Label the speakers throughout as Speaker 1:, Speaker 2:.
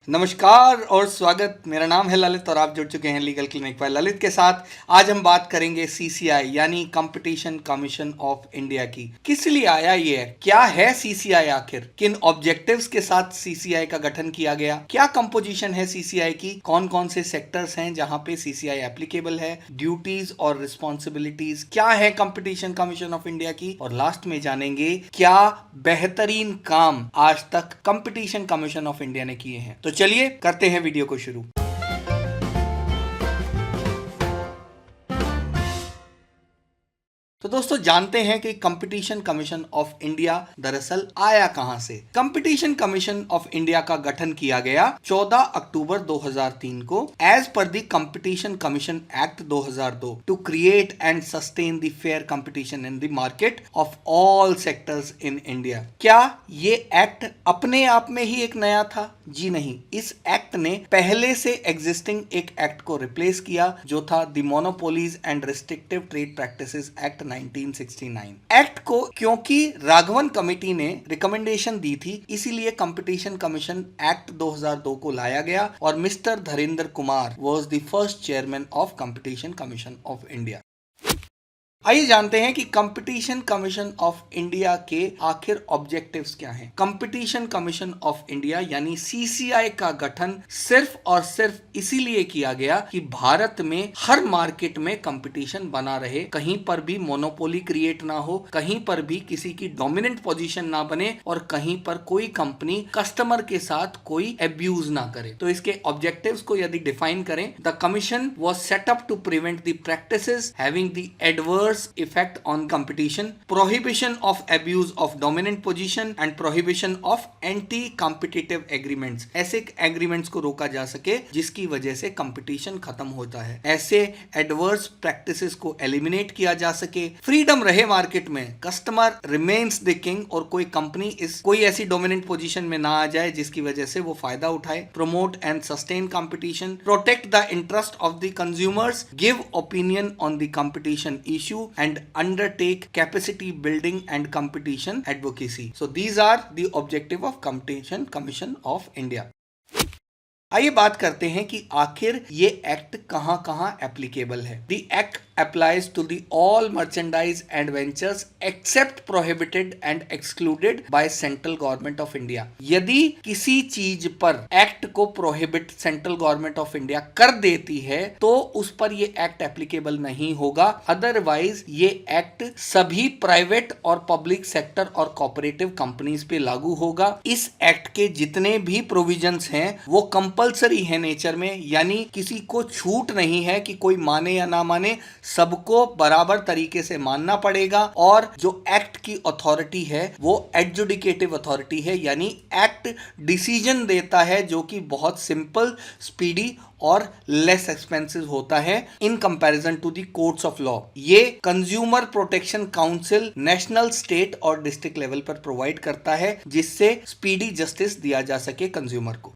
Speaker 1: नमस्कार और स्वागत। मेरा नाम है ललित और आप जुड़ चुके हैं लीगल क्लिनिक पर ललित के साथ। आज हम बात करेंगे सीसीआई यानी कंपटीशन कमीशन ऑफ इंडिया की। किस लिए आया ये है, क्या है सीसीआई, आखिर किन ऑब्जेक्टिव्स के साथ सीसीआई का गठन किया गया, क्या कंपोजिशन है सीसीआई की, कौन कौन से सेक्टर्स हैं जहां पे सीसीआई एप्लीकेबल है, ड्यूटीज और रिस्पॉन्सिबिलिटीज क्या है कंपटीशन कमीशन ऑफ इंडिया की, और लास्ट में जानेंगे क्या बेहतरीन काम आज तक कंपटीशन कमीशन ऑफ इंडिया ने किए हैं। तो चलिए करते हैं वीडियो को शुरू। तो दोस्तों जानते हैं कि कंपटीशन कमीशन ऑफ इंडिया दरअसल आया कहां से। कंपटीशन कमीशन ऑफ इंडिया का गठन किया गया 14 अक्टूबर 2003 को as per the competition commission act 2002 to create and sustain the fair competition in the market of all sectors in India. क्या ये एक्ट अपने आप में ही एक नया था? जी नहीं, इस एक्ट ने पहले से एग्जिस्टिंग एक एक्ट को रिप्लेस किया जो था the monopolies and restrictive trade practices act 1969। Act को क्योंकि राघवन कमेटी ने रिकमेंडेशन दी थी, इसीलिए कंपटीशन कमीशन एक्ट 2002 को लाया गया और mister Dharendra Kumar was the first chairman of competition commission of India. आइए जानते हैं कि कंपटीशन कमीशन ऑफ इंडिया के आखिर ऑब्जेक्टिव्स क्या हैं। कंपटीशन कमीशन ऑफ इंडिया यानी सीसीआई का गठन सिर्फ और सिर्फ इसीलिए किया गया कि भारत में हर मार्केट में कंपटीशन बना रहे, कहीं पर भी मोनोपोली क्रिएट ना हो, कहीं पर भी किसी की डोमिनेंट पोजीशन ना बने और कहीं पर कोई कंपनी कस्टमर के साथ कोई एब्यूज ना करे। तो इसके ऑब्जेक्टिव्स को यदि डिफाइन करें, the commission was set up to prevent the practices having the adverse effect on competition, prohibition of abuse of dominant position and prohibition of anti-competitive agreements। ऐसे एग्रीमेंट्स को रोका जा सके जिसकी वजह से कंपटीशन खत्म होता है, ऐसे एडवर्स प्रैक्टिसेस को एलिमिनेट किया जा सके, फ्रीडम रहे मार्केट में, कस्टमर रिमेन्स द किंग और कोई कंपनी कोई ऐसी डोमिनेंट पोजीशन में ना आ जाए जिसकी वजह से वो फायदा उठाए, promote and sustain competition, protect the interest of the consumers, give opinion on the competition issue and undertake capacity building and competition advocacy. So these are the objective of Competition Commission of India. आइए बात करते हैं कि आखिर ये act कहां कहां applicable है। The act applies to the all merchandise and ventures except prohibited and excluded by central government of India। यदि किसी चीज पर एक्ट को prohibit central government of India कर देती है तो उस पर ये एक्ट एप्लीकेबल नहीं होगा, अदरवाइज ये एक्ट सभी प्राइवेट और पब्लिक सेक्टर और कोऑपरेटिव कंपनीज पे लागू होगा। इस एक्ट के जितने भी प्रोविजंस हैं वो कंपलसरी है नेचर में, यानी किसी को छूट नहीं है कि कोई माने या ना माने, सबको बराबर तरीके से मानना पड़ेगा। और जो एक्ट की अथॉरिटी है वो एडजुडिकेटिव अथॉरिटी है, यानी एक्ट डिसीजन देता है जो कि बहुत सिंपल, स्पीडी और लेस एक्सपेंसिव होता है in comparison to the courts of law. ये consumer protection council national, state और डिस्ट्रिक्ट लेवल पर प्रोवाइड करता है जिससे स्पीडी जस्टिस दिया जा सके कंज्यूमर को।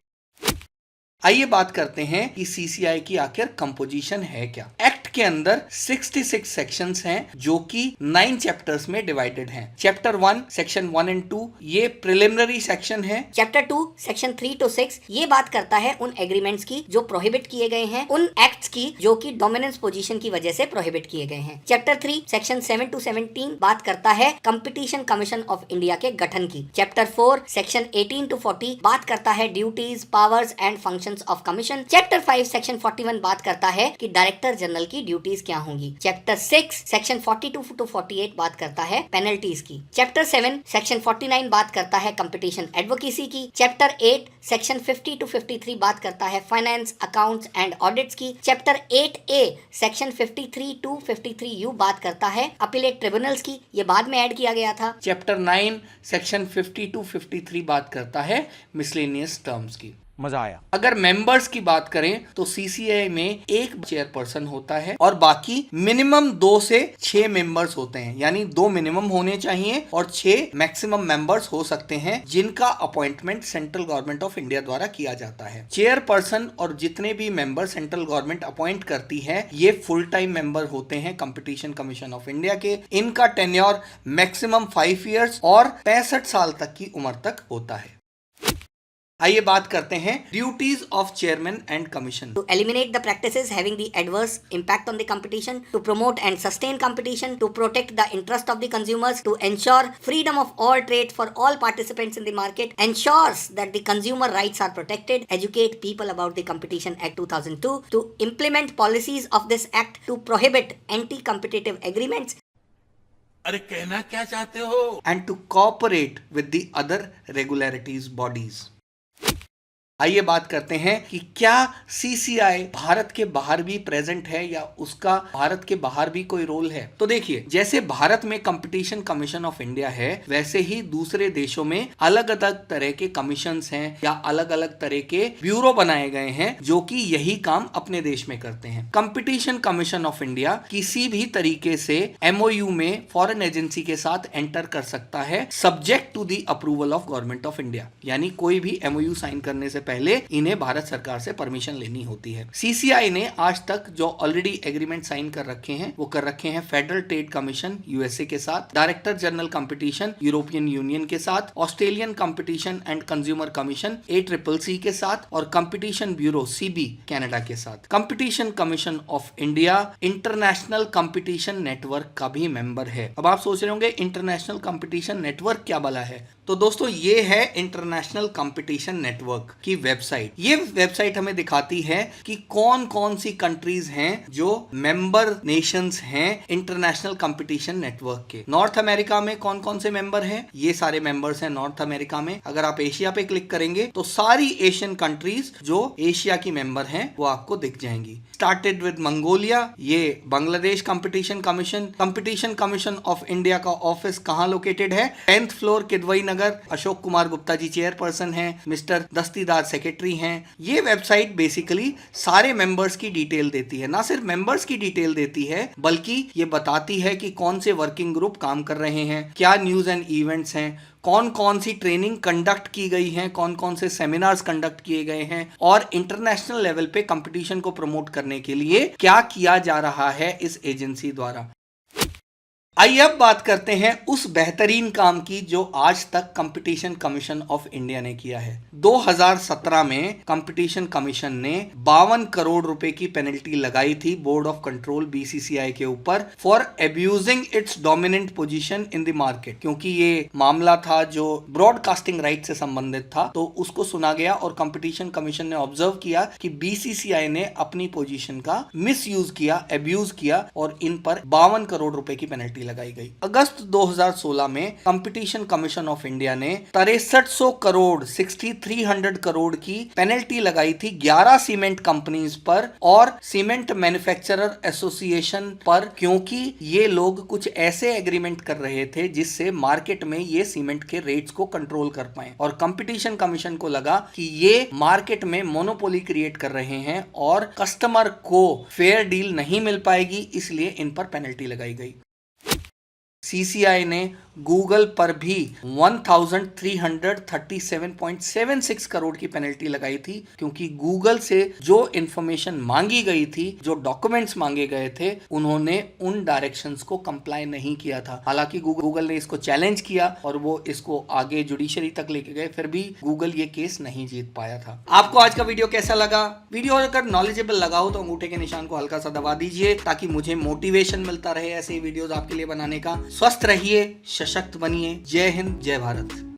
Speaker 1: आइए बात करते हैं कि सीसीआई की आखिर कंपोजिशन है क्या। एक्ट के अंदर 66 सेक्शंस हैं जो कि 9 चैप्टर्स में डिवाइडेड हैं। चैप्टर 1 सेक्शन 1 एंड 2 ये प्रिलिमिनरी सेक्शन है।
Speaker 2: चैप्टर 2 सेक्शन 3 to 6 ये बात करता है उन एग्रीमेंट्स की जो प्रोहिबिट किए गए हैं, उन एक्ट्स की जो कि डोमिनेंस पोजीशन की वजह से प्रोहिबिट किए गए हैं। चैप्टर 3 सेक्शन 7 to 17 बात करता है कंपटीशन कमीशन ऑफ इंडिया के गठन की। चैप्टर 4 सेक्शन 18 to 40 बात करता है duties, powers and functions of commission. Chapter 5 section 41 बात करता है कि डायरेक्टर जनरल की ड्यूटीज क्या होंगी। चैप्टर 6 सेक्शन 42 to 48 बात करता है पेनल्टीज की। चैप्टर 7 सेक्शन 49 बात करता है कंपटीशन एडवोकेसी की। चैप्टर 8 सेक्शन 50 to 53 बात करता है फाइनेंस, अकाउंट्स एंड ऑडिट्स की। Chapter 8A section 53 to 53U बात करता है अपीलेट ट्रिब्यूनल्स की, ये बाद में ऐड किया गया था।
Speaker 1: चैप्टर 9 सेक्शन 50 to 53 बात करता है मिसलेनियस टर्म्स की।
Speaker 3: मजा आया।
Speaker 1: अगर मेंबर्स की बात करें तो सीसीआई में एक चेयरपर्सन होता है और बाकी मिनिमम 2 से 6 मेंबर्स होते हैं, यानी 2 मिनिमम होने चाहिए और 6 मैक्सिमम मेंबर्स हो सकते हैं जिनका appointment central government of India द्वारा किया जाता है। चेयरपर्सन और जितने भी मेंबर सेंट्रल गवर्नमेंट अपॉइंट करती है ये फुल टाइम मेंबर होते हैं कंपटीशन कमीशन ऑफ इंडिया के। इनका टेन्योर मैक्सिमम 5 इयर्स और 65 साल तक की उम्र तक होता है। आइए बात करते हैं duties of chairman and commission.
Speaker 2: To eliminate the practices having the adverse impact on the competition, to promote and sustain competition, to protect the interest of the consumers, to ensure freedom of all trade for all participants in the market, ensures that the consumer rights are protected, educate people about the Competition Act 2002, to implement policies of this act to prohibit anti-competitive agreements,
Speaker 3: अरे कहना क्या चाहते हो?
Speaker 1: and to cooperate with the other regularities bodies। आइए बात करते हैं कि क्या सीसीआई भारत के बाहर भी प्रेजेंट है या उसका भारत के बाहर भी कोई रोल है। तो देखिए, जैसे भारत में कंपटीशन कमीशन ऑफ इंडिया है, वैसे ही दूसरे देशों में अलग अलग तरह के कमीशंस हैं या अलग अलग तरह के ब्यूरो बनाए गए हैं जो कि यही काम अपने देश में करते हैं। कंपटीशन कमीशन ऑफ इंडिया किसी भी तरीके से एमओयू में फॉरेन एजेंसी के साथ एंटर कर सकता है, subject to the approval of government of India. यानी कोई भी एमओयू साइन करने से पहले इन्हें भारत सरकार से परमिशन लेनी होती है। सीसीआई ने आज तक जो ऑलरेडी एग्रीमेंट साइन कर रखे हैं वो कर रखे हैं फेडरल ट्रेड कमीशन यूएसए के साथ, director general competition European union के साथ, Australian competition and consumer commission ACCC के साथ और कंपटीशन ब्यूरो CB कनाडा के साथ। Competition commission of India international competition network का भी मेंबर है। अब आप सोच रहे होंगे इंटरनेशनल कंपटीशन नेटवर्क क्या भला है। तो दोस्तों, ये है इंटरनेशनल कंपटीशन नेटवर्क की वेबसाइट। ये वेबसाइट हमें दिखाती है कि कौन कौन सी कंट्रीज हैं जो मेंबर नेशंस हैं इंटरनेशनल कंपटीशन नेटवर्क के। नॉर्थ अमेरिका में कौन कौन से मेंबर हैं, ये सारे मेंबर्स हैं नॉर्थ अमेरिका में। अगर आप एशिया पे क्लिक करेंगे तो सारी एशियन कंट्रीज जो एशिया की मेंबर हैं वो आपको दिख जाएंगी। स्टार्टेड विद मंगोलिया, ये Bangladesh competition commission of India का ऑफिस कहां लोकेटेड है? 10th फ्लोर किदवई नगर। अशोक कुमार गुप्ता जी चेयरपर्सन हैं, मिस्टर दस्तीदार सेक्रेटरी हैं। ये वेबसाइट बेसिकली सारे मेंबर्स की डिटेल देती है। ना सिर्फ मेंबर्स की डिटेल देती है बल्कि ये बताती है कि कौन से वर्किंग ग्रुप काम कर रहे हैं, क्या न्यूज एंड इवेंट्स हैं, कौन कौन सी ट्रेनिंग कंडक्ट की गई है, कौन कौन से सेमिनार्स कंडक्ट किए गए हैं और इंटरनेशनल लेवल पे कंपटीशन को प्रमोट करने के लिए क्या किया जा रहा है इस एजेंसी द्वारा। आइए अब बात करते हैं उस बेहतरीन काम की जो आज तक कंपटीशन कमीशन ऑफ इंडिया ने किया है। 2017 में कंपटीशन कमीशन ने 52 करोड़ रुपए की पेनल्टी लगाई थी बोर्ड ऑफ कंट्रोल BCCI के ऊपर for abusing it's dominant position in the market. क्योंकि ये मामला था जो ब्रॉडकास्टिंग राइट से संबंधित था, तो उसको सुना गया और कंपटीशन कमीशन ने ऑब्जर्व किया कि BCCI ने अपनी पोजीशन का मिसयूज किया, एब्यूज किया और इन पर 52 करोड़ रुपए की पेनल्टी लगाई गई। अगस्त 2016 में कंपटीशन कमीशन ऑफ इंडिया ने 6300 करोड़ 6300 करोड़ की पेनल्टी लगाई थी 11 सीमेंट कंपनीज पर और सीमेंट मैन्युफैक्चरर एसोसिएशन पर, क्योंकि ये लोग कुछ ऐसे एग्रीमेंट कर रहे थे जिससे मार्केट में ये सीमेंट के रेट्स को कंट्रोल कर पाए। और कंपटीशन कमीशन को लगा कि ये मार्केट में मोनोपोली क्रिएट कर रहे हैं और कस्टमर को फेयर डील नहीं मिल पाएगी, इसलिए इन पर पेनल्टी लगाई गई। सीसीआई ने गूगल पर भी 1337.76 करोड़ की पेनल्टी लगाई थी, क्योंकि गूगल से जो इंफॉर्मेशन मांगी गई थी, जो डॉक्यूमेंट्स मांगे गए थे, उन्होंने उन डायरेक्शंस को कंप्लाई नहीं किया था। हालांकि गूगल ने इसको चैलेंज किया और वो इसको आगे जुडिशरी तक लेके गए, फिर भी गूगल ये केस नहीं जीत पाया था। आपको आज का वीडियो कैसा लगा? वीडियो अगर नॉलेजेबल लगा हो तो अंगूठे के निशान को हल्का सा दबा दीजिए ताकि मुझे मोटिवेशन मिलता रहे ऐसे वीडियोस आपके लिए बनाने का। स्वस्थ रहिए, सशक्त बनिए। जय हिंद, जय भारत।